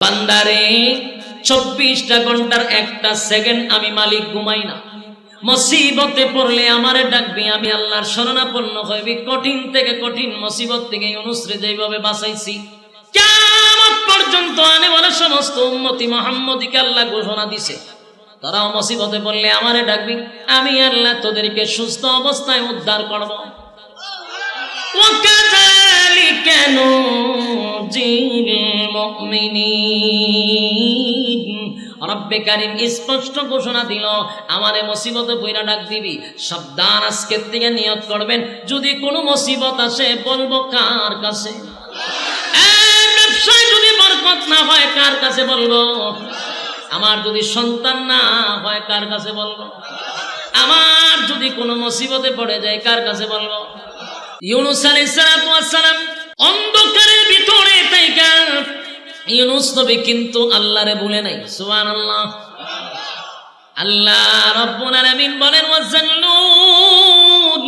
বান্দারে 24টা ঘন্টার একটা সেকেন্ড আমি মালিক ঘুমাই না। মুসিবতে পড়লে আমারে ডাকবি, আমি আল্লাহর শরণাপন্ন হইবি। কঠিন থেকে কঠিন মুসিবত থেকে ইউনূস রে যেভাবে বাঁচাইছি, কিয়ামত পর্যন্ত আনে ওয়ালা সমস্ত উম্মতি মুহাম্মদীকে আল্লাহ ঘোষণা দিছে, তারাও মুসিবতে পড়লে আমারে ডাকবি, আমি আল্লাহ তোদেরকে সুস্থ অবস্থায় উদ্ধার করব। ওয়াকাযালিকা নুজিল মুমিনিন। রব্বে কারীম স্পষ্ট ঘোষণা দিল, আমারে মুসিবতে পইরা ডাক দিবি, সাবধান আজকের থেকে নিয়ত করবেন, যদি কোনো মুসিবত আসে বলবো কার কাছে? ব্যবসায় যদি বরকত না হয় কার কাছে বলবো? আমার যদি সন্তান না হয় কার কাছে বলবো? আমার যদি কোনো মুসিবতে পড়ে যায় কার কাছে বলবো? ইউনূস আলাইহিস সালাম অন্ধকারের ভিতরে থাইকা ইউনূস নবী কিন্তু আল্লাহরে ভুলে নাই। সুবহানাল্লাহ। আল্লাহ রাব্বুল আলামিন বলেন, ওয়াজান্নুন,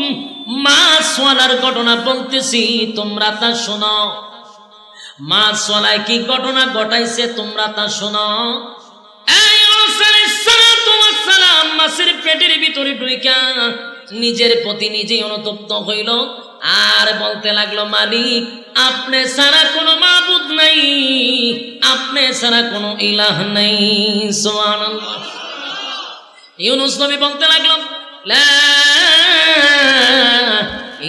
মাছওয়ালার ঘটনা বলতেছি, তোমরা তা শোনো। মাছওয়ালায় কি ঘটনা ঘটাইছে তোমরা তা শোনো। এই ইউনূস আলাইহিস সালাম মাছের পেটের ভিতরে ঢুইকা নিজের প্রতি নিজেই অনুতপ্ত হইল আর বলতে লাগলো, মালিক আপনি ছাড়া কোনো মাবুদ নাই, আপনি ছাড়া কোনো ইলাহ নাই। সুবহানাল্লাহ। ইউনূস নবী বলতে লাগলো, লা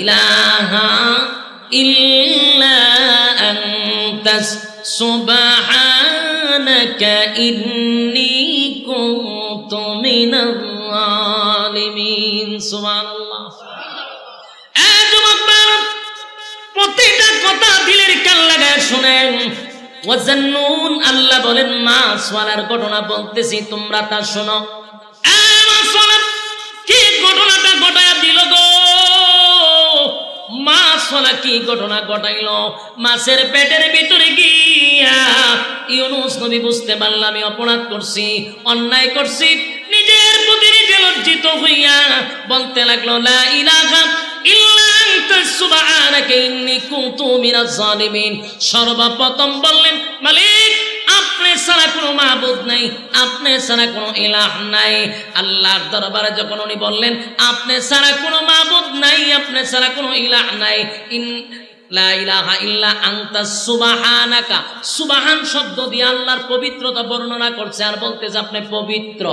ইলাহা ইল্লা আনতাস সুবহানাকা ইন্নী কুনতু মিনাল যালিমিন। সুবহানাল্লাহ। প্রতিটা কথা দিলের কান লাগায় শুনেন। ওয়াজান্নুন, আল্লাহ বলেন মাছওয়ালার ঘটনা বলতেছি, তোমরা তা শোনো। মাছওয়ালা কি ঘটনাটা ঘটায় দিল গো? মাছওয়ালা কি ঘটনা ঘটাইল? মাছের পেটের ভিতরে গিয়া ইউনূস নবী বুঝতে পারলাম আমি অপরাধ করছি, অন্যায় করছি। নিজের প্রতি নিজে লজ্জিত হইয়া বলতে লাগলো, লা ইলাহা ইল্লা আনতা সুবহানাকা ইন্নী কুনতু মিনাজ জালিমিন। সর্বপ্রথম বললেন, মালিক আপনি ছাড়া কোনো মাবুদ নাই, আপনি ছাড়া কোনো ইলাহ নাই। আল্লাহর দরবারে যখন উনি বললেন আপনি ছাড়া কোনো মাবুদ নাই, আপনি ছাড়া কোনো ইলাহ নাই, লা ইলাহা ইল্লা আনতা সুবহানাকা, সুবহান শব্দ দিয়ে আল্লাহর পবিত্রতা বর্ণনা করছে আর বলতেছে আপনি পবিত্র।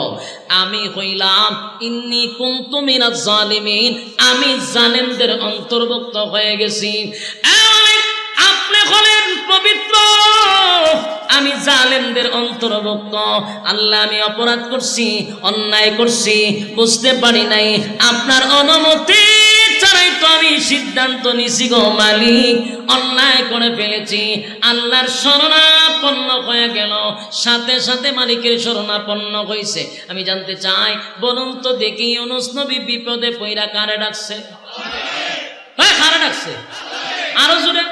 আমি হইলাম ইন্নী কুনতু মিনাজ জালিমিন, আমি জালেমদের অন্তর্ভুক্ত হয়ে গেছি। আপনি হলেন পবিত্র, আমি জালেমদের অন্তর্ভুক্ত। আল্লাহ আমি অপরাধ করছি, অন্যায় করছি, বুঝতে পারি নাই, আপনার অনুমতি ছাড়াই তো আমি সিদ্ধান্ত নিছি গো মালিক, অন্যায় করে ফেলেছি। আল্লাহর শরণাপন্ন হয়ে গেল, সাথে সাথে মালিকের শরণাপন্ন হইছে। আমি জানতে চাই, বলুন তো দেখি ইউনূস নবী বিপদে পইরা কারে ডাকছে? কারে ডাকছে? আরো জোরে।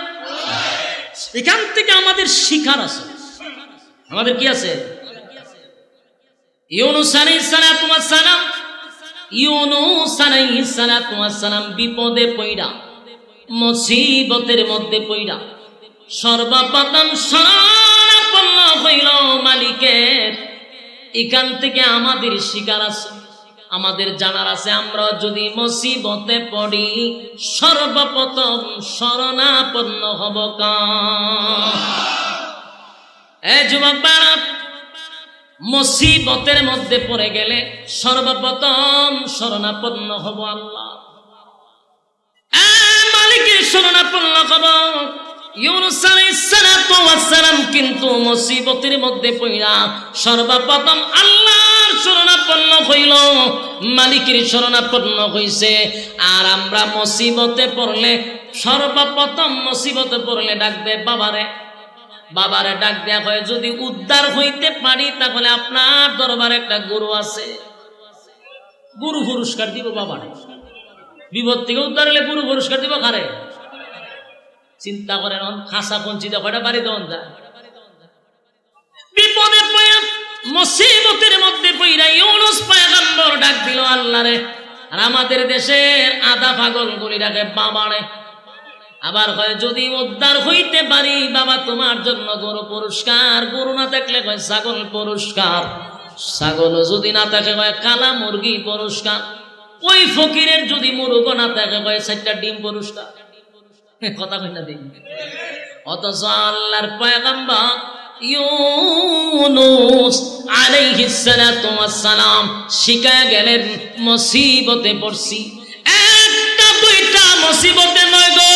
এখান থেকে আমাদের শিখার আছে। আমাদের কি আছে? ইউনূস আলাইহিস সালাম, ইউনূস আলাইহিস সালাম বিপদে পইড়া, মুসিবতের মধ্যে পইড়া সর্বপ্রথম শরণাপন্ন হইল মালিকের। এখান থেকে আমাদের শিকার আছে, আমাদের জানার আছে, আমরা যদি মুসিবতে পড়ি সর্বপ্রথম শরণাপন্ন হব কার? এই যুবক বাড়া, মুসিবতের মধ্যে পড়ে গেলে সর্বপ্রথম শরণাপন্ন হব আল্লাহ, মালিকের শরণাপন্ন হব। ইউনূস আলাইহিস সালাম কিন্তু মুসিবতের মধ্যে পড়া সর্বপ্রথম আল্লাহর শরণাপন্ন হইল, মালিকের শরণাপন্ন হইছে। আর আমরা মুসিবতে পড়লে সর্বপ্রথম মুসিবতে পড়লে ডাকবে বাবারে, বাবারে ডাক দেয়া হয়। যদি উদ্ধার হইতে পারি তাহলে আপনার দরবারে একটা গুরু আছে, গুরু পুরস্কার দিব বাবারে। বিপদ থেকে উদ্ধার হলে গুরু পুরস্কার দিব কারে? চিন্তা করেন, খাসা পঞ্চিতা কয়টা বাড়ি দেওয়া যায়। বিপদে পড়া মুসিবতের মধ্যে পড়া ইউনূস পয়গম্বর ডাক দিল আল্লাহরে। আর আমাদের দেশের আধা পাগল গুলি ডাকে বাবারে। আবার কয় যদি উদ্ধার হইতে পারি বাবা তোমার জন্য গরু পুরস্কার, গরু না থাকলে কয় ছাগল পুরস্কার, ছাগল যদি না থাকে কয় কালা মুরগি পুরস্কার, ওই ফকিরের যদি মুরগ না থাকে কয় 4টা ডিম পুরস্কার। কথা কই না দিন। অথচ আল্লাহর পয়গম্বর ইউনূস আলাইহিস সালাতু ওয়াস সালাম শিখায়া গেলেন মুসিবতে পড়ছি, একটা দুইটা মুসিবতে নয় গো,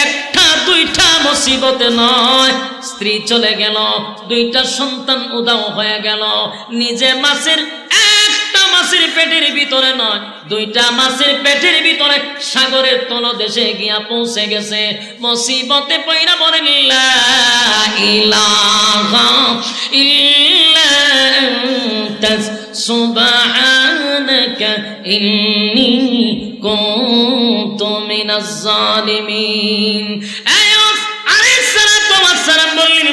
একটা দুইটা মুসিবতে নয়। স্ত্রী চলে গেল, 2টা সন্তান উদাও হয়ে গেল, নিজে মাছের একটা মাছের পেটের ভিতরে নয় 2টা মাছের পেটের ভিতরে সাগরের তলদেশে গিয়া পৌঁছে গেছে। মুসিবতে পয়রা বলেন লা ইলাহা ইল্লা আনতা সুবহানাকা ইন্নী কুনতু মিনাজ জালিমিন।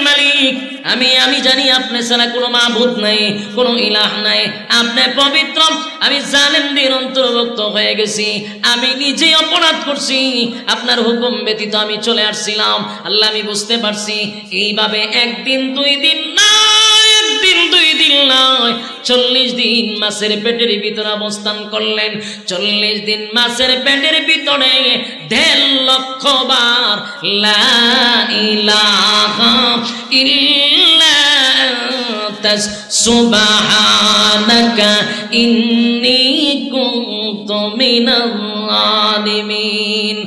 মালিক আমি জানি আপনি ছাড়া কোনো মাবুদ নাই, কোনো ইলাহ নাই, আপনি পবিত্র, আমি জালেমদের অন্তর্ভুক্ত হয়ে গেছি, আমি নিজেই অপরাধ করছি, আপনার হুকুম ব্যতীত আমি চলে আসছিলাম। আল্লাহ আমি বুঝতে পারছি। এইভাবে 1 দিন 2 দিন নয়, 1 দিন 2 দিন নয়, 40 দিন মাছের পেটের ভিতরে অবস্থান করলেন। 40 দিন মাছের পেটের ভিতরে 1.5 লক্ষ বার লা ইলাহা ইল্লা আনতা সুবহানাকা ইন্নী কুনতু মিনাল জালিমিন।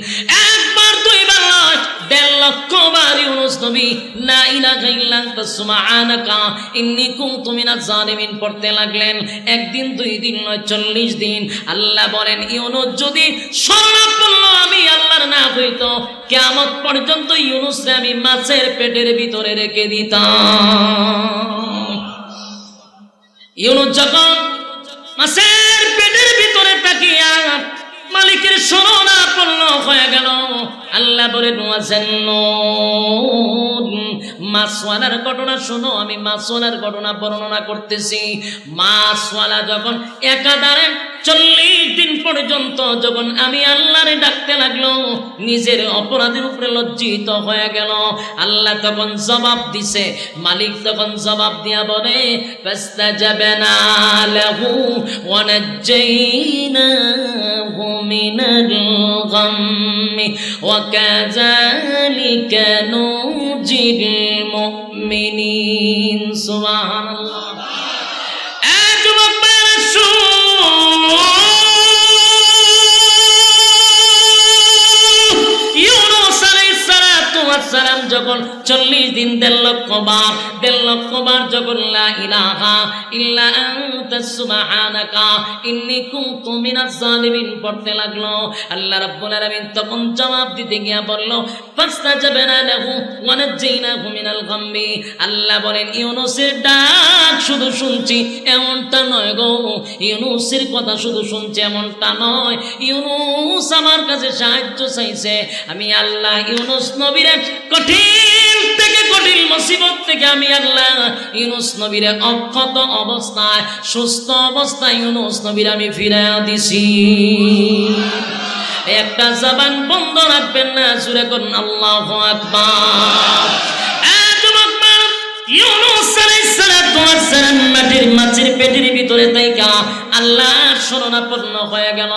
একবার 2 বার নয়, 1.5 লক্ষ বার ইউনূস নবী লা ইলাহা ইল্লা আনতা সুবহানাকা ইন্নী কুনতু মিনাজ জালিমিন পড়তে লাগলেন। 1 দিন 2 দিন নয়, 40 দিন। আল্লাহ বলেন ইউনূস যদি শরণাপন্ন আমি আল্লাহর না হইতো, কিয়ামত পর্যন্ত ইউনূসকে আমি মাছের পেটের ভিতরে রেখে দিতাম। ইউনূস যখন মাছের পেটের ভিতরে তাকিয়া মালিকের শরণাপন্ন হয়ে গেল, আল্লাহ বলেন মাছওয়ালার ঘটনা শোনো, আমি মাছওয়ালার ঘটনা বর্ণনা করতেছি। মাছওয়ালা যখন একাধারে 40 দিন পর্যন্ত যখন আমি আল্লাহরে ডাকতে লাগলো, নিজের অপরাধের উপরে লজ্জিত হয়ে গেল। আল্লাহ তখন জবাব দিছে, মালিক তখন জবাব দিয়া বলে ফাস্তাজাবনা লাহু ওয়া নাজ্জাইনাহু মিনাল গাম্মি ওয়া কাযালিকা নুজিল মুমিনিন। সুবহানাল্লাহ। সালাম যখন 40 দিন 1.5 লক্ষ বার যখন লা ইলাহা ইল্লা আনতা সুবহানাকা ইন্নী কুনতু মিনাজ জালিমিন পড়তে লাগলো, আল্লাহ রাব্বুল আলামিন তখন জবাব দিতে গিয়া বলল ফাস্তাজাবনা লাহু ওয়া নাজ্জাইনাহু মিনাল গাম্মি। আল্লাহ বলেন ইউনূসের ডাক শুধু শুনছি এমনটা নয় গো, ইউনূসের কথা শুধু শুনছি এমনটা নয়, ইউনূস আমার কাছে সাহায্য চাইছে। আমি আল্লাহ ইউনূস নবীরে কঠিন থেকে কঠিন মুসিবত থেকে আমি আল্লাহ ইউনূস নবীরে অক্ষত অবস্থায় সুস্থ অবস্থায় ইউনূস নবীরে আমি ফিরাইয়া দিছি। একটা জবান বন্ধ রাখবেন না, জোরে করুন আল্লাহু আকবার। ইউনূস আলাইহিস সালাতু ওয়াস সালাম মাছের পেটের ভিতরে তাইকা আল্লাহর শরণাপন্ন হয়ে গেল।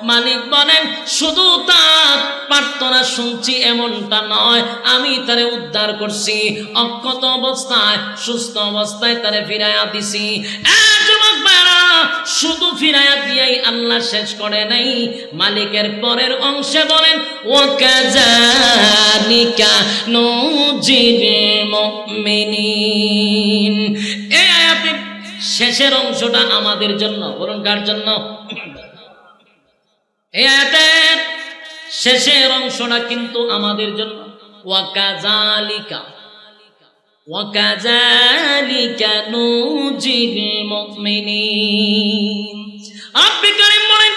মালিক বলেন শুধু তার প্রার্থনা শুনছি এমনটা নয়, আমি তারে উদ্ধার করছি, অক্ষত অবস্থায় সুস্থ অবস্থায় তারে ফিরাইয়া দিছি। যুবক ভাইরা, শুধু ফিরাইয়া দিয়েই আল্লাহ শেষ করে নাই, মালিকের পরের অংশে বলেন ওয়া কাযালিকা নুজিল মুমিনিন। এই আয়াতের শেষের অংশটা আমাদের জন্য, বলুন কার জন্য? এই আয়াতের শেষের অংশটা কিন্তু আমাদের জন্য। ওয়া কাযালিকা নুজিল মুমিনিন। আপনি কারিম বলেন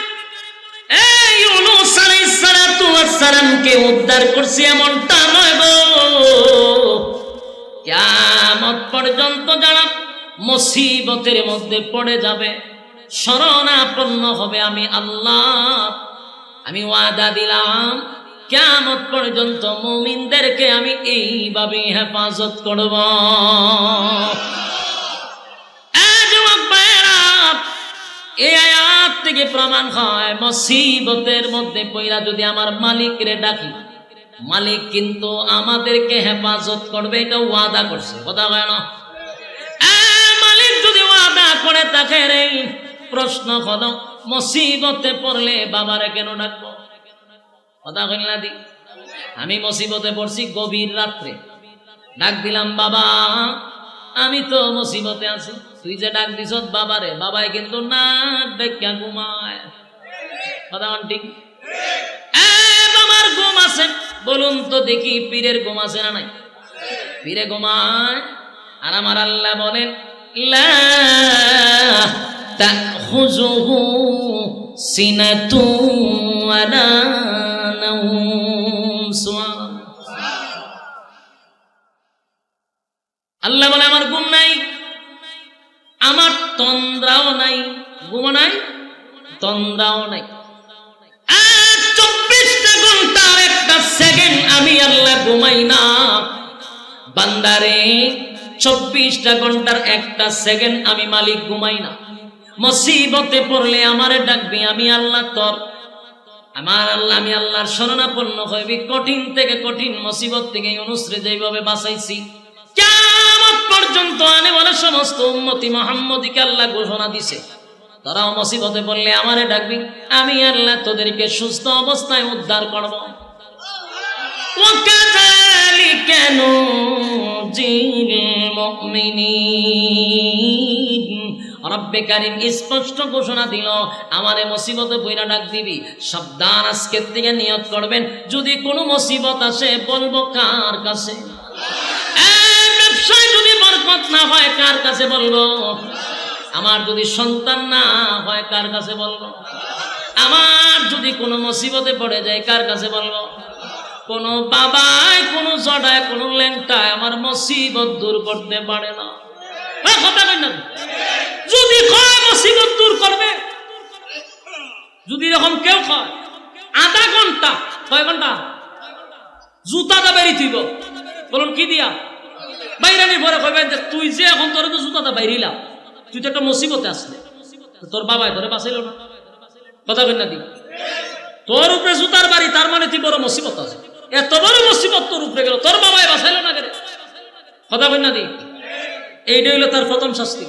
এই ইউনূস আলাইহিস সালাতু ওয়াস সালামকে উদ্ধার করছি এমনটা নয় গো, কিয়ামত পর্যন্ত যারা মুসিবতের মধ্যে পড়ে যাবে, শরণাপন্ন হবে আমি আল্লাহ, আমি ওয়াদা দিলাম কিয়ামত পর্যন্ত মুমিনদেরকে আমি এইভাবে হেফাজত করব। এই আয়াত থেকে প্রমাণ হয় মুসিবতের মধ্যে পইরা যদি আমার মালিকরে ডাকি, মালিক কিন্তু আমাদেরকে হেফাজত করবে, এটা ওয়াদা করছে। কথা হয় না? মালিক যদি ওয়াদা করে থাকে রে, প্রশ্ন হলো মুসিবতে পড়লে বাবারে কেন ডাকবো? কথা কইল না দি? আমি মুসিবতে পড়ছি গভীর রাত্রে, ডাক দিলাম বাবা আমি তো মুসিবতে আছি, তুই যে ডাক দিছ বাবারে, বাবাই কিন্তু না দেখা ঘুমায়। কথা ঠিক? বাবার ঘুম আছে? বলুন তো দেখি, পীরের ঘুম আছে না নাই? পীরে ঘুমায়, আর আমার আল্লাহ বলেন লা তাখুযুহু সিনাতুন ওয়ালা নাওম। আল্লাহ বলে আমার ঘুম নাই, আমার তন্দ্রাও নাই। ঘুম নাই, তন্দ্রাও নাই। 24টা ঘন্টার একটা সেকেন্ড আমি আল্লাহ ঘুমাই না। বান্দারে 24টা ঘন্টার একটা সেকেন্ড আমি মালিক ঘুমাই না। মুসিবতে পড়লে আমারে ডাকবি, আমি আল্লাহ তোর, আমার আল্লাহ, আমি আল্লাহর শরণাপন্ন হইবি। কঠিন থেকে কঠিন মুসিবত থেকে ইউনূসরে যেভাবে বাঁচাইছি, কিয়ামত পর্যন্ত আনে বলে সমস্ত উম্মতি মুহাম্মদীকে আল্লাহ ঘোষণা দিছে, তোরাও মুসিবতে পড়লে আমারে ডাকবি, আমি আল্লাহ তোদেরকে সুস্থ অবস্থায় উদ্ধার করব। ওয়াকাযালিকা নুজিল মুমিনিন। রব্বে কারীম স্পষ্ট ঘোষণা দিল, আমারে মুসিবতে পইরা ডাক দিবি, সাবধান আজকের থেকে নিয়ত করবেন, যদি কোনো মুসিবত আসে বলবো কার কাছে? ব্যবসায় যদি বরকত না হয় কার কাছে বলবো? আমার যদি সন্তান না হয় কার কাছে বলবো? আমার যদি কোনো মুসিবতে পড়ে যায় কার কাছে বলবো? কোন বাবাই, কোন জড়ায়, কোন ল্যাংটায় আমার মুসিবত দূর করতে পারে না। কথা বলেন না? যদি কয় মুসিবত দূর করবে, যদি এরকম কেউ কয় আধা ঘন্টা, কয় ঘন্টা জুতাটা বেরিয়ে থইব, বলুন কি দিয়া বাইরানি পরে কইবেন যে তুই যে এখন তোর তো জুতাটা বাইরিলা, তুই তো একটা মুসিবতে আসলে, তোর বাবাই তোরে বাঁচাইল না। কথা বলেন না দি? তোর উপরে জুতার বাড়ি, তার মানে তুই বড় মুসিবত আছে। এত বড় মুসিবত তোর উপরে গেল, তোর বাবাই বাঁচাইল না কেন? কথা বলেন না দি? এইটা হইলো তার প্রথম শাস্তি।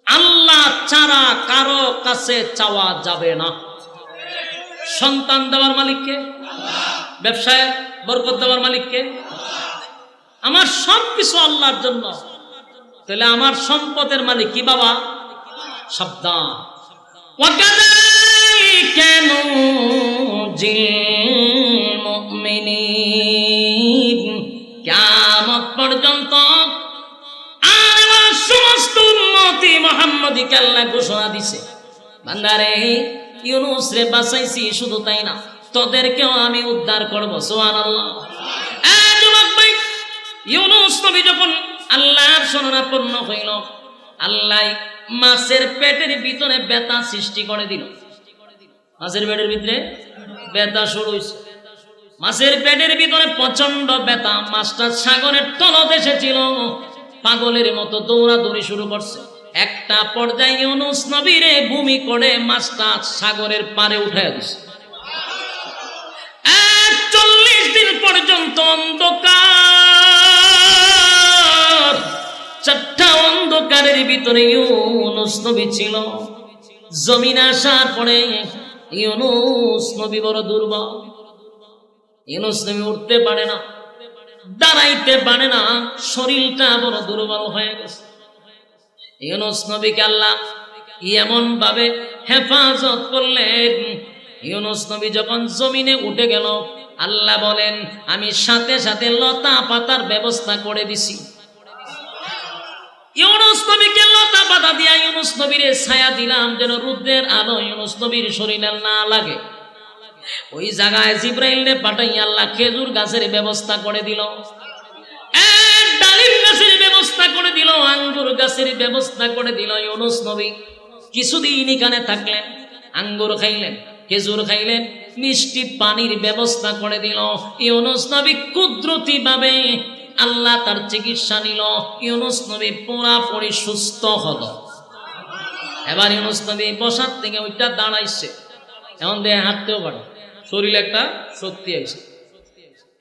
আল্লাহ ছাড়া কারো কাছে চাওয়া যাবে না। সন্তান দেওয়ার মালিককে, ব্যবসায় বরকত দেওয়ার মালিককে। আমার সবকিছু আল্লাহর জন্য, তাহলে আমার সম্পদের মালিক কি বাবা? সাবধান। ওয়াকাযালিকা নুজিল মুমিনিন। কিয়ামত পর্যন্ত আর আমার সমস্ত উম্মতি মুহাম্মদীকে আল্লাহ ঘোষণা দিছে, বান্দারে ইউনূস রে বাঁচাইছি, শুধু তাই না তোদেরকেও আমি উদ্ধার করব। সুবহানাল্লাহ। যুবক ভাই, ইউনূস নবী যখন আল্লাহর শরণাপন্ন হইল, আল্লাহ মাছের পেটের ভিতরে ব্যথা সৃষ্টি করে দিল। মাছের পেটের ভিতরে ব্যথা শুরু হয়েছে। মাছের পেটের ভিতরে প্রচন্ড ব্যথা। মাছটা সাগরের তলদেশে ছিল, পাগলের মতো দৌড়াদৌড়ি শুরু করছে। একটা পর্যায়ে ইউনূস নবীরে ভূমি করে মাছটা সাগরের পারে উঠায় দিছে। 40 দিন পর্যন্ত অন্ধকার, চারটা অন্ধকারের ভিতরে ইউনূস নবী ছিল। জমিন আসার পরে ইউনূস নবী বড় দুর্বল। ইউনূস নবী উঠতে পারে না, দাঁড়াইতে পারে না, শরীরটা বড় দুর্বল হয়ে গেছে। ইউনূস নবীকে আল্লাহ এমন ভাবে হেফাজত করলেন, ইউনূস নবী যখন জমিনে উঠে গেল, আল্লাহ বলেন আমি সাথে সাথে লতা পাতার ব্যবস্থা করে দিছি। ইউনূস নবীকে লতা পাতা দিয়া ইউনূস নবীরে ছায়া দিলাম, যেন রোদের আলো ইউনূস নবীর শরীরে না লাগে। ওই জায়গায় জিবরাইলকে পাঠাই আল্লাহ খেজুর গাছের ব্যবস্থা করে দিল, ডালিম গাছের ব্যবস্থা করে দিল, আঙ্গুর গাছের ব্যবস্থা করে দিল। ইউনূস নবী কিছুদিন এখানে থাকলেন, আঙ্গুর খাইলেন, খেজুর খাইলেন, মিষ্টি পানির ব্যবস্থা করে দিল। ইউনুস নবী কুদরতি ভাবে আল্লাহ তার চিকিৎসা নিল, ইউনুস নবী পুরাপুরি সুস্থ হলো। এবার ইউনুস নবী বসার থেকে ওইটা দাঁড়াইছে, এখন দেহে হাঁটতেও পারে, শরীরে একটা শক্তি আছে।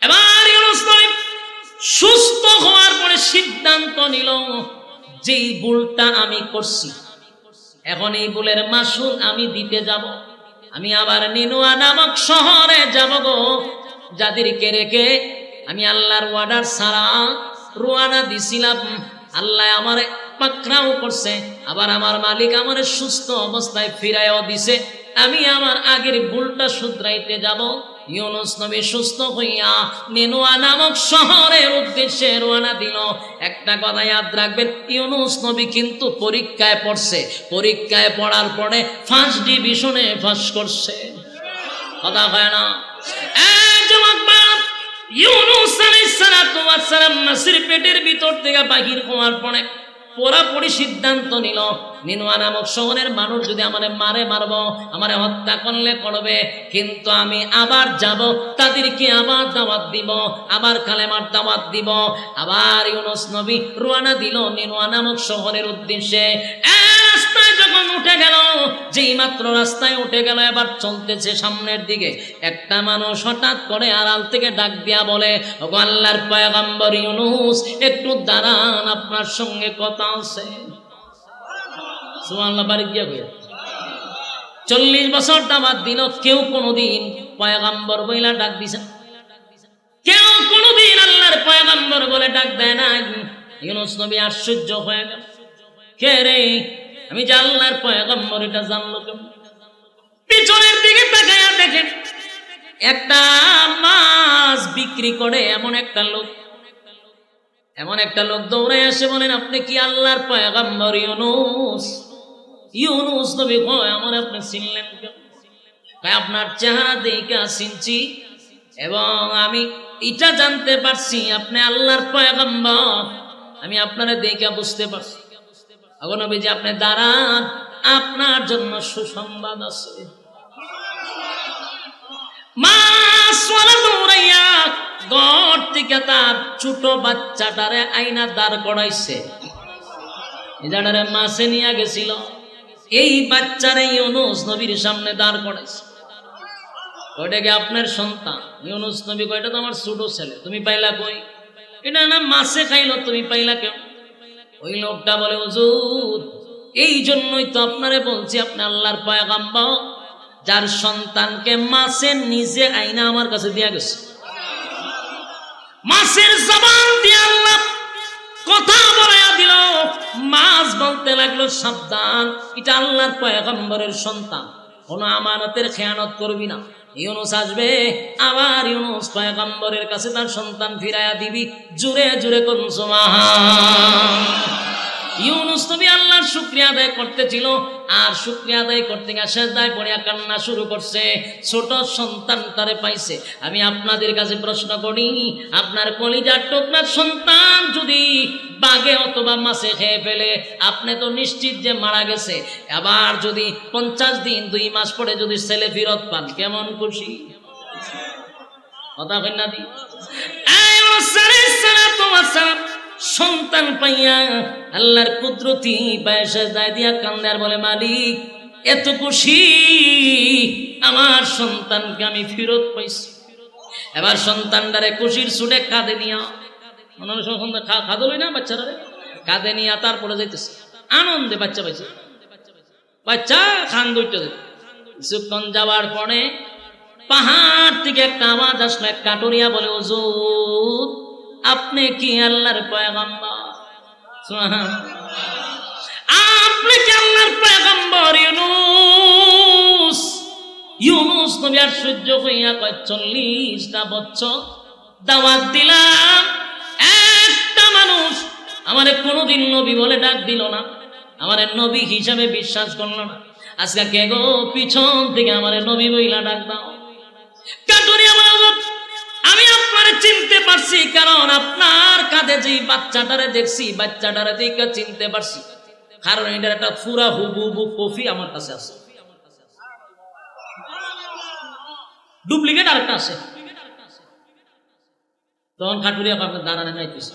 এবার ইউনুস নবী সুস্থ হওয়ার পরে সিদ্ধান্ত নিল, যে ভুলটা আমি করছি এখন এই ভুলের মাসুল আমি দিতে যাব। আমি আবার নিনুয়া নামক শহরে যাব গো, যাদেরকে রেখে আমি আল্লাহর ওয়ার্ডার ছাড়া রওনা দিছিলাম। আল্লাহ আমারে পাকড়াও করছে, আবার আমার মালিক আমারে সুস্থ অবস্থায় ফিরাইও দিছে। আমি আমার আগের ভুলটা শুধরাইতে যাব। ইউনুস নবী সুস্থ হইয়া নিনুয়া নামক শহরের উদ্দেশ্যে রওনা দিল। একটা কথা ইয়াদ রাখবেন, ইউনুস নবী কিন্তু পরীক্ষায় পড়ছে, পরীক্ষায় পড়ার পরে ফার্স্ট ডিভিশনে পাস করছে। কথা হয় না? ইউনুস আলাইহিস সালাতু ওয়াস সালাম মাছের পেটের ভিতর থেকে বাহির হওয়ার পরে পুরাপুরি সিদ্ধান্ত নিল, নিনুয়া নামক শহরের মানুষ যদি আমারে মারে মারবো, আমারে হত্যা করলে করবে, কিন্তু আমি আবার যাব, তাদেরকে আবার দাওয়াত দিব, আবার কালেমার দাওয়াত দিব। আবার ইউনুস নবী রওনা দিল নিনুয়া নামক শহরের উদ্দেশ্যে। রাস্তায় যখন উঠে গেল, যেই মাত্র রাস্তায় উঠে গেল, এবার চলতেছে সামনের দিকে, একটা মানুষ হঠাৎ করে আড়াল থেকে ডাক দিয়া বলে, ওগো আল্লাহর পয়গম্বর ইউনুস, একটু দাঁড়ান, আপনার সঙ্গে কথা আছে। সুবহানাল্লাহ। বাড়ি গিয়া হয়ে 40 বছর দাওয়াত দিল, কেউ কোনোদিন পয়গম্বর বইলা ডাক দিছে? কেউ কোনোদিন আল্লাহর পয়গম্বর বলে ডাক দেয় না। ইউনুস নবী আশ্চর্য হয়ে গেল, কে রে, আমি যে আল্লাহর পয়গম্বর এটা জানলো কেমন? পিছনের দিকে তাকায়া দেখেন একটা মাছ বিক্রি করে এমন একটা লোক দৌড়ে এসে বলেন, আপনি কি আল্লাহর পয়গম্বর ইউনুস? ইউনুস নবী কয়, আমার আপনি চিনলেন কেন? আপনার চেহারা দেখে চিনছি, এবং আমি এটা জানতে পারছি আপনি আল্লাহর পয়গম্বর, আমি আপনারে দেখে বুঝতে পারছি। আগো নবীজি, আপনি দাঁড়ান, আপনার জন্য সুসংবাদ আছে। মাছওয়ালা দৌড়াইয়া ঘর থেকে তার ছোট বাচ্চাটারে আইনা দাঁড় করাইছে, এটারে মাছে নিয়ে গেছিল, এই বাচ্চারে ইউনুস নবীর সামনে দাঁড় করাইছে। ওইটাকে আপনার সন্তান? ইউনুস নবী কয়, এটা তো আমার ছোট ছেলে, তুমি পাইলা কই? এটা না মাছে খাইলো, তুমি পাইলা কেন? ওই লোকটা বলে, হুজুর, এই জন্যই তো আপনারে বলছি আপনি আল্লাহর পয়গম্বর, যার সন্তানকে মাছে নিজে আইনা আমার কাছে দিয়া গেছে। মাছের জবান দিয়ে আল্লাহ কথা বলাইয়া দিল। মাছ বলতে লাগলো, সাবধান, এটা আল্লাহর পয়গম্বরের সন্তান, কোনো আমানতের খেয়ানত করবি না। ইউনুস আসবে, আবার ইউনুস পয়গম্বরের কাছে তার সন্তান ফিরাইয়া দিবি। জোরে জোরে কোন সুবহান। ইউনুস নবী আল্লাহর শুকরিয়া আদায় করতেছিল, আর শুকরিয়া আদায় করতে গিয়ে সেজদায় পড়ে কান্না শুরু করছে। ছোট সন্তান তারে পাইছে। আমি আপনাদের কাছে প্রশ্ন করি, আপনার কলিজার টুকরার সন্তান যদি বাঘে অথবা মাছে খেয়ে ফেলে, আপনি তো নিশ্চিত যে মারা গেছে। আবার যদি 50 দিন 2 মাস পরে যদি ছেলে ফিরত পান, কেমন খুশি? কথা কই না দি? সন্তান পাইয়া আল্লাহর কুদরতি পায়সা যায় দিয়া কান্দে আর বলে, মালিক, এত খুশি, আমার সন্তানকে আমি ফেরত পাইছি। এবার সন্তানটারে খুশির ছুটে কাঁদে নিয়া, খাদলই না বাচ্চারা, কাঁদে নিয়া তারপরে যাইতেছে আনন্দে, বাচ্চা পাইছে, বাচ্চা খান দুইটা। কিছুক্ষণ যাওয়ার পরে পাহাড় থেকে একটা আওয়াজ আসলো, এক কাটুরিয়া বলে, হুজুর, আপনি কি আল্লাহর পয়গম্বর? আপনি কি আল্লাহর পয়গম্বর ইউনুস? ইউনুস নবী আশ্চর্য হইয়া কয়, 40টা বছর দাওয়াত দিলাম, একটা মানুষ আমারে কোনোদিন নবী বলে ডাক দিল না, আমারে নবী হিসাবে বিশ্বাস করলো না। আজকে কে গো পিছন থেকে আমারে নবী বইলা ডাক দাও? কাটুরিয়া বলে, আমি আপনারে চিনতে পারছি, কারণ আপনার কাঁধে যে বাচ্চাটারে দেখছি, বাচ্চাটারে দেখে চিনতে পারছি, কারণ এটার একটা পুরা হুবহু কপি আমার কাছে আছে। ডুপ্লিকেট আরেকটা আছে। তখন কাটুরিয়া আপনার দাঁড়ানো নাইতেছে,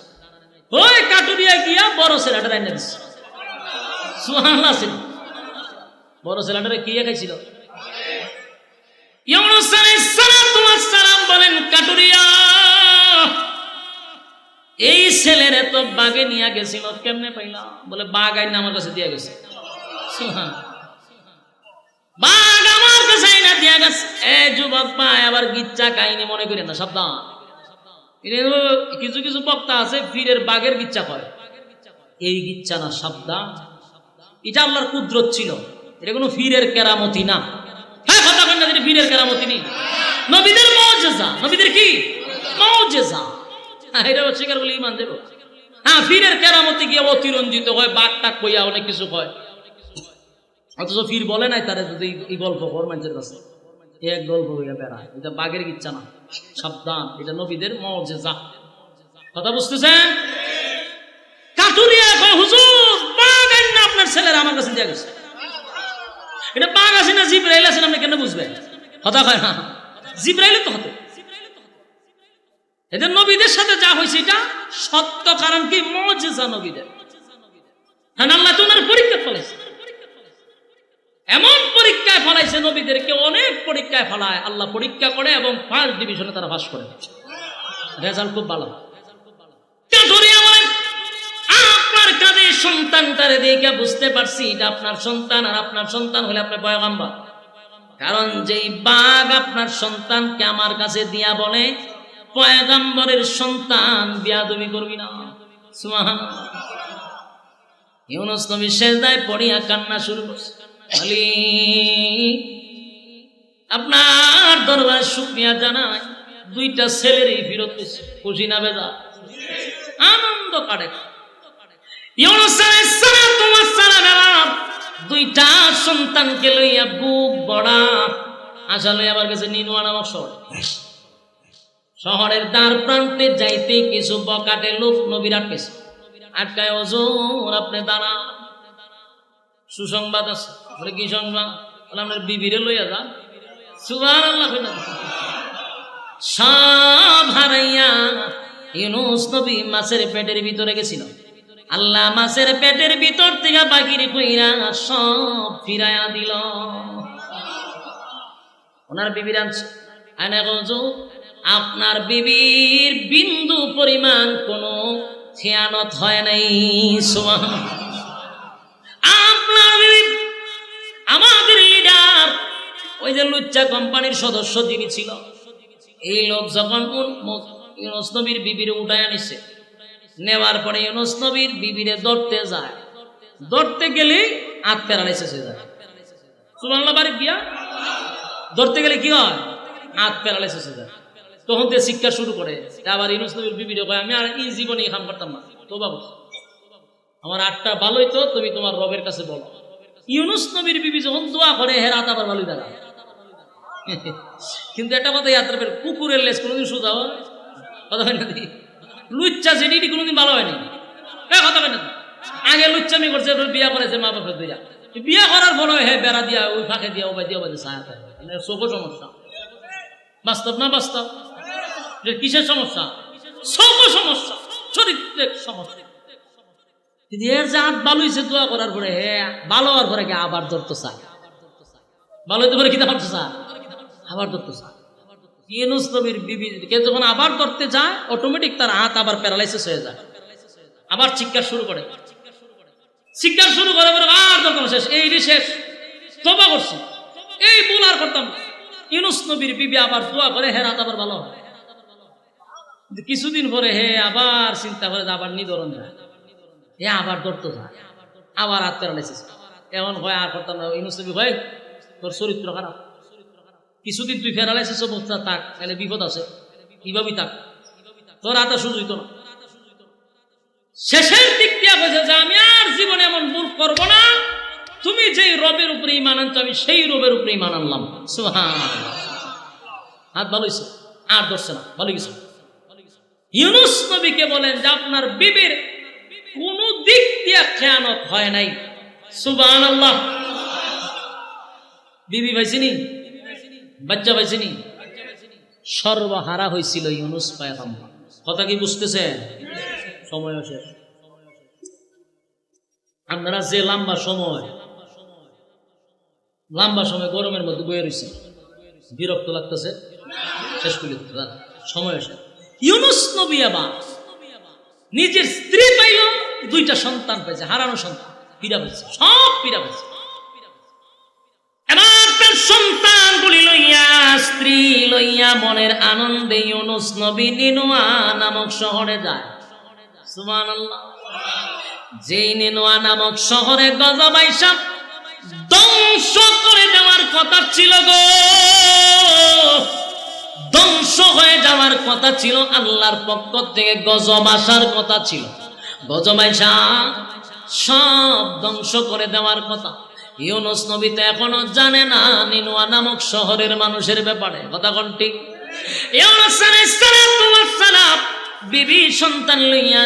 ওই কাটুরিয়া গিয়া বড় ছেলেটা রান্না দিচ্ছে। সুবহানাল্লাহ। বড় ছেলেটারে কি খাইছিল? ইউনূস আলাইহিস সালাম বলেন, কাটুরিয়া এই ছেলেরে তো বাগে নিয়ে গেছিল, কেমনে পাইলাম? বলে বাঘ আইনা আমার কাছে দিয়ে গেছে। বাঘ আমার কাছে আইনা দিয়ে গেছে। এ যুবক ভাই, আবার গিচ্ছা কাহিনী মনে করেন না, সাবধান। কিছু কিছু বক্তা আছে ফিরের বাঘের গিচ্ছা করে, এই গিচ্ছা না, সাবধান। এটা আল্লাহর কুদরত ছিল, এটা কোনো ফিরের কেরামতি না। হ্যাঁ, কথা বলেন না, এটা ফিরের কেরামতি নেই, নবীদের মুজিজা। নবীদের কি মুজিজা? এটা অস্বীকার করলে ঈমান দেব। হ্যাঁ, ফিরের কেরামতি গিয়ে অতিরঞ্জিত হয়, বাঘ টাক কইয়া অনেক কিছু কয়, অথচ ফির বলে নাই তারা যদি এই গল্প কর মানুষের কাছে, এক গল্প হইয়া বেড়ায়। এটা বাঘের ইচ্ছা না, সাবধান, এটা নবীদের মুজিজা। কথা বুঝতেছেন? কাটুরিয়া কয়, হুজুর বাঘ আইনা আপনার ছেলেরা আমার কাছে দিয়ে গেছে। এটা বাঘ আছে না জিবরাইল আছে, আপনি কেন বুঝবেন? কথা কয় না, জিবরাইল তো হতে। এদের নবীদের সাথে যা হয়েছে এটা সত্য, কারণ কি মুজিজা নবীদের। হ্যাঁ, আল্লাহ তো ওনার পরীক্ষা ফলাইছে, এমন পরীক্ষায় ফলাইছে নবীদেরকে, অনেক পরীক্ষায় ফলায় আল্লাহ, পরীক্ষা করে এবং ফার্স্ট ডিভিশনে তারা পাস করে, রেজাল্ট খুব ভালো। আপনার কাজে সন্তানটারে দেখে বুঝতে পারছি এটা আপনার সন্তান, আর আপনার সন্তান হলে আপনার পয়গম্বর। কারণ যেই বাঘ আপনার সন্তানকে আমার কাছে দিয়া বলে পয়গম্বরের সন্তান, বিয়াদবি করবি না। সুবহানাল্লাহ। ইউনূস নবী সিজদায় পড়িয়া কান্না শুরু করছে, মালিক আপনার দরবারে শুকরিয়া জানাই, দুইটা ছেলেরই ফিরত পেয়েছে। খুশি না বেজা? আনন্দ কাটে। ইউনূস আলাইহিস সালাম দুইটা সন্তানকে লইয়া বুক বড়া আশা লইয়া আমার কাছে নিনুয়া নামক শহরের দ্বার প্রান্তে যাইতে কিছু বকাটে লোক নবীর আটকেছে। আটকায়, ওজোর আপনি দাঁড়া, সুসংবাদ আছে। বলে কি সংবাদ? আপনার বিবিরে লইয়া যান। সুবহানাল্লাহ। সব হারাইয়া ইউনূস নবী মাছের পেটের ভিতরে গেছিল। আল্লাহ মাছের পেটের ভিতর থেকে বাকির কইরা সব ফিরাইয়া দিল। ওনার বিবির আনছে, আয়না গজু আপনার বিবির বিন্দু পরিমাণ কোনো খেয়ানত হয় নাই। আপনার বিবি আমাদের লিডার, ওই যে লুচ্চা কোম্পানির সদস্য যিনি ছিল, এই লোক যখন ইউনূস নবীর বিবিরে উঠায় নিছে, নেওয়ার পরে ইউনূস নবীর বিবিরে ধরতে যায়, ধরতে গেলে হাত প্যারালাইসিস হয়ে যায়। সুবহানাল্লাহ। বাড়ি গিয়া ধরতে গেলে কি হয়? হাত প্যারালাইসিস হয়ে যায়। তখন থেকে শিক্ষা শুরু করে। আবার ইউনূস নবীর বিবিরে কয়, আমি আর এই জীবনে কাম করতাম না, তো বাবু আমার আটটা ভালোই তো, তুমি তোমার রবের কাছে বলো। ইউনূস নবীর বিবি যখন দোয়া করে, হের হাত আবার ভালোই দাঁড়া। কিন্তু একটা কথা ইয়াদ রাখবেন, কুকুরের লেজ কোনোদিন সোজা হয়? কথা হয় না? লুচ্চা সেটি কোনোদিন ভালো হয়নি। কথা হয় না? আগে লুচ্চামি করছে, বিয়া করেছে মা বাপের দিয়া, বিয়া করার পরে হে বেড়া দিয়া ওই ফাঁকে দিয়া ওবাই দিয়া বাজে ছায়া থাকে, চোখ সমস্যা। বাস্তব না বাস্তব? কিসের সমস্যা? চোখ সমস্যা, চরিত্রের সমস্যা। এর যে হাত ভালো হয়েছে দোয়া করার পরে, হে ভালো হওয়ার পরে আবার ধরতে চায়, ভালো হইতে পারে কিনা ধরতে চায়, আবার ধরতে চায়। ইউনূস নবীর বিবিকে যখন আবার ধরতে যায়, অটোমেটিক তার হাত আবার প্যারালাইসিস হয়ে যায়, আবার চিৎকার শুরু করে। চিৎকার শুরু করে আর যখন শেষ, এই শেষ, তওবা করছি, এই ভুল আর করতাম। ইউনূস নবীর বিবি আবার দোয়া করে, হে হাত আবার ভালো হয়। কিছুদিন পরে হে আবার চিন্তা করে, আবার নিধরণ যায়, হে আবার ধরতে যায়, আবার হাত প্যারালাইসিস। এমন হয় আর করতাম না। ইউনূস নবী ভাই, তোর চরিত্র খারাপ, কিছুদিন তুই প্যারালাইসিস অবস্থা থাক, তাহলে বিপদ আছে, কিভাবে থাক, তোর হাতে সুযোগ হইতো না। শেষের দিক দিয়া বলছে যে আমি আর জীবনে এমন ভুল করবো না, তুমি যেই রবের উপরে ঈমান আনছো আমি সেই রবের উপরে ঈমান আনলাম। সুবহানাল্লাহ। হাত ভালো হয়েছে, আর ধরছে না, ভালো গেছে। ইউনূস নবীকে বলেন যে আপনার বিবির কোন দিক দিয়ে খেয়ানত হয় নাই। সুবহানাল্লাহ। বিবি পাইছিনি, বাচ্চা পাইছিনি, সর্বহারা হয়েছিল ইউনুস পয়গম্বর। কথা কি বুঝতেছেন? সময় শেষ। আপনারা যে লম্বা সময় গরমের মধ্যে বয়ে রয়েছে, বিরক্ত লাগতেছে, শেষ করে সময় শেষ। ইউনুস নবী আবার নিজের স্ত্রী পাইল, 2টা সন্তান পাইছে, হারানো সন্তান, পীড়া পাইছে, সব পীড়া পাইছে। এবার তার সন্তানগুলি লইয়া, স্ত্রী লইয়া মনের আনন্দে ইউনুস নবী নিনুয়া নামক শহরে যায়। সুবহানাল্লাহ। যেই নিনুয়া নামক শহরে গজব আইসা ধ্বংস করে দেওয়ার কথা ছিল গো, ধ্বংস হয়ে যাওয়ার কথা ছিল, আল্লাহর পক্ষ থেকে গজব আসার কথা ছিল। গজব আইসা সব ধ্বংস করে দেওয়ার কথা। ইউনুস নবী তো এখনো জানে না নিনুয়া নামক শহরের মানুষের ব্যাপারে। কথা কোন ঠিক? ইউনুস আলাইহিস সালাম বিবি সন্তান লইয়া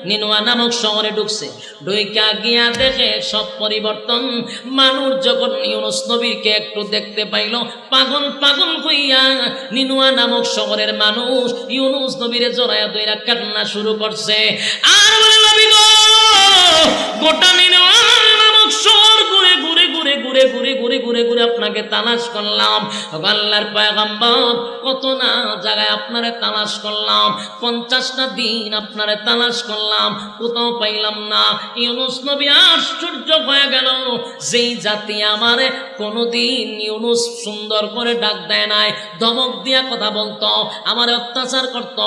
নিনুয়া নামক শহরে ঢুকছে। ঢুইকা গিয়া দেখে সব পরিবর্তন। মানুষ যখন ইউনুস নবীকে একটু দেখতে পাইল, পাগল পাগল হইয়া নিনুয়া নামক শহরের মানুষ ইউনুস নবীরে জড়াইয়া ধইরা কান্না শুরু করছে। আর বলে, নবী গো, গোটা নিনুয়া নামক শহর ঘুরে ঘুরে ঘুরে ঘুরে ঘুরে ঘুরে ঘুরে ঘুরে আপনাকে তালাশ করলাম। আল্লাহর পয়গম্বর, কত না জায়গায় আপনারে তালাশ করলাম, 50টা দিন আপনারে তালাশ করলাম, কোথাও পাইলাম না। ইউনুস নবী আশ্চর্য হয়ে গেল। যেই জাতি আমারে কোনোদিন ইউনুস সুন্দর করে ডাক দেয় নাই, ধমক দিয়া কথা বলতো, আমারে অত্যাচার করত,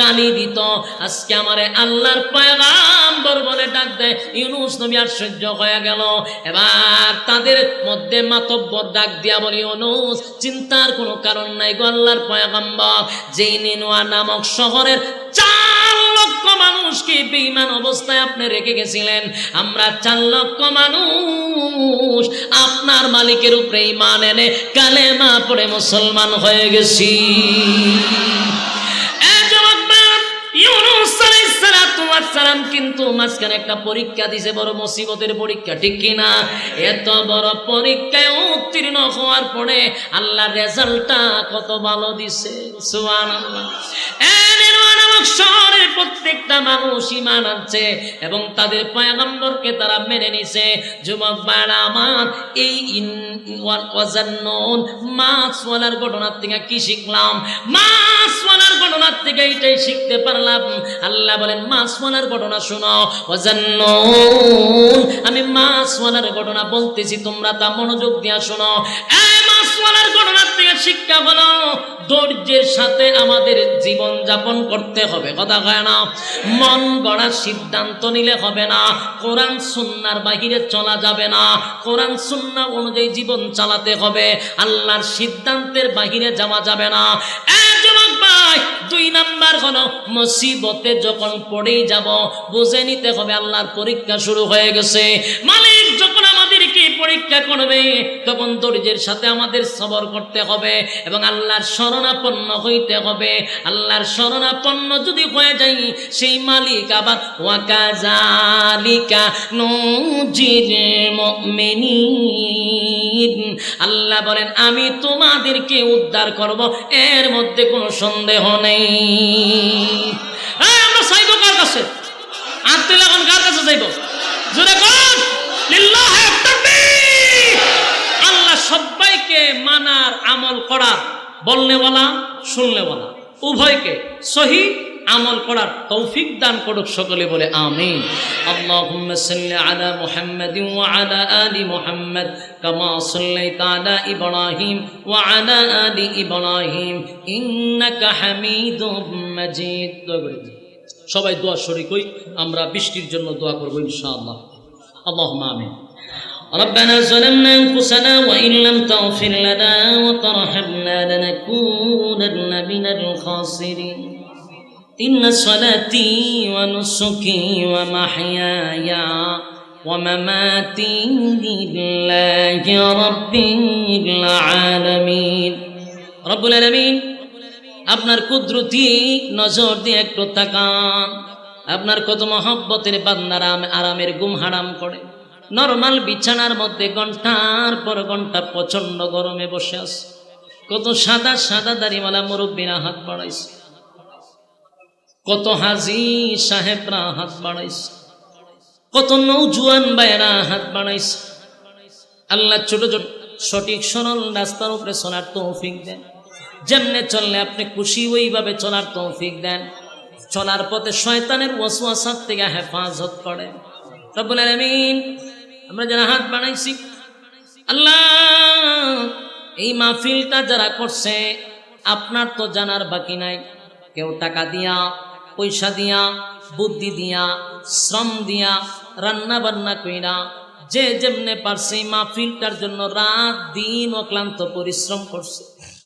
গালি দিত, আজকে আমারে আল্লাহর পয়গম্বর বলে ডাক দেয়। ইউনুস নবী আশ্চর্য হয়ে গেল। এবার তাদের মধ্যে মাতব্বর ডাক দিয়া বলি, ইউনুস, চিন্তার কোনো কারণ নাই গো আল্লাহর পয়গম্বর। যেই নিনুয়া নামক শহরের 4 লক্ষ মানুষকে বেঈমান অবস্থায় আপনি রেখে গেছিলেন, আমরা 4 লক্ষ মানুষ আপনার মালিকের উপরে ঈমান এনে কালেমা পড়ে মুসলমান হয়ে গেছি। ইউনুস আলাইহিস সালাম কিন্তু মাঝখানে একটা পরীক্ষা দিছে, বড় মুসিবতের পরীক্ষা, ঠিক কিনা? এত বড় পরীক্ষায় উত্তীর্ণ হওয়ার পরে আল্লাহর রেজাল্টটা কত ভালো দিছে। সুবহানাল্লাহ। শহরের প্রত্যেকটা মানুষ ঈমান আনছে এবং তাদের পয়গম্বরকে তারা মেনে নিছে। যুবক ভাইরা আমার, এই ওয়াজান্নুন মাছওয়ালার ঘটনার থেকে কি শিখলাম? মাছওয়ালার ঘটনার থেকে এটাই শিখতে পারলাম। আল্লাহ বলেন, মাছওয়ালার ঘটনা শোনো। ওয়াজান্নুন, আমি মাছওয়ালার ঘটনা বলতেছি, তোমরা তা মনোযোগ দিয়ে শোনো। এই মাছওয়ালার ঘটনার থেকে শিক্ষা হলো, ধৈর্যের সাথে আমাদের জীবন যাপন করতে হবে। কথা কয় না? মন গড়ার সিদ্ধান্ত নিলে হবে না, কোরআন সুন্নাহর বাহিরে চলা যাবে না, কোরআন সুন্নাহ অনুযায়ী জীবন চালাতে হবে, আল্লাহর সিদ্ধান্তের বাহিরে যাওয়া যাবে না। যুবক ভাই, 2 নাম্বার হলো, মুসিবতে যখন পড়েই যাব, বুঝে নিতে হবে আল্লাহর পরীক্ষা শুরু হয়ে গেছে। মালিক যখন আমাদেরকে পরীক্ষা করবে, তখন ধৈর্যের সাথে আমাদের সবর করতে হবে এবং আল্লাহর শরণাপন্ন হইতে হবে। আল্লাহর শরণাপন্ন যদি হয়ে যাই, সেই মালিক আবার ওয়াকাযালিকা নুজিল মুমিনিন, আল্লাহ বলেন, আমি তোমাদেরকে উদ্ধার করব, এর মধ্যে কোনো সন্দেহ নেই। আমরা চাইব কার কাছে? আত্মীয় এখন কার কাছে চাইব? জোরে কর, লিল্লাহি তাকবীর। আল্লাহ সবাইকে মানার, আমল করার, বলনেওয়ালা শুননেওয়ালা উভয়কে সহি আমল করার তৌফিক দান করুক, সকলে বলে আমিন। আল্লাহুম্মা সাল্লি আলা মুহাম্মাদিন ওয়া আলা আলি মুহাম্মাদ কামা সাল্লাইতা আলা ইব্রাহিম ওয়া আলা আলি ইব্রাহিম ইন্নাকা হামিদুম মাজিদ। সবাই দোয়া শরীক হই, আমরা বৃষ্টির জন্য দোয়া করব ইনশাআল্লাহ। আল্লাহুম্মা আমিন। ربنا ظلمنا أنفسنا وإن لم تغفر لنا وترحمنا لنكونن من الخاسرين إن صلاتي ونسكي ومحياي ومماتي لله رب العالمين رب العالمين আপনার কুদরতি নজর দিয়ে একটু তাকান। আপনার কত মহব্বতের বান্দারা আরামের ঘুম হারাম করে নরমাল বিছানার মধ্যে ঘন্টার পর ঘন্টা প্রচন্ড গরমে বসে আছে। কত সাদা সাদা দাড়িওয়ালা মুরব্বীরা হাত বাড়াইছে, কত হাজি সাহেবরা হাত বাড়াইছে, কত নৌজুয়ান ভাইয়েরা হাত বাড়াইছে। আল্লাহ ছোট ছোট সঠিক সরল রাস্তার উপরে চলার তৌফিক দেন, যেমনে চললে আপনি খুশি ওইভাবে চলার তৌফিক দেন, চলার পথে শয়তানের ওয়াসওয়াসা থেকে হেফাজত করেন রব্বুল আলামিন। আমরা যারা হাত বাড়াইছি আল্লাহ, এই মাহফিলটা যারা করছে আপনার তো জানার বাকি নাই। কেউ টাকা দিয়া, পয়সা দিয়া, বুদ্ধি দিয়া, শ্রম দিয়া, রান্না বান্না কইরা, যে যেমনে পারছে মাহফিলটার জন্য রাত দিন অক্লান্ত পরিশ্রম করছে।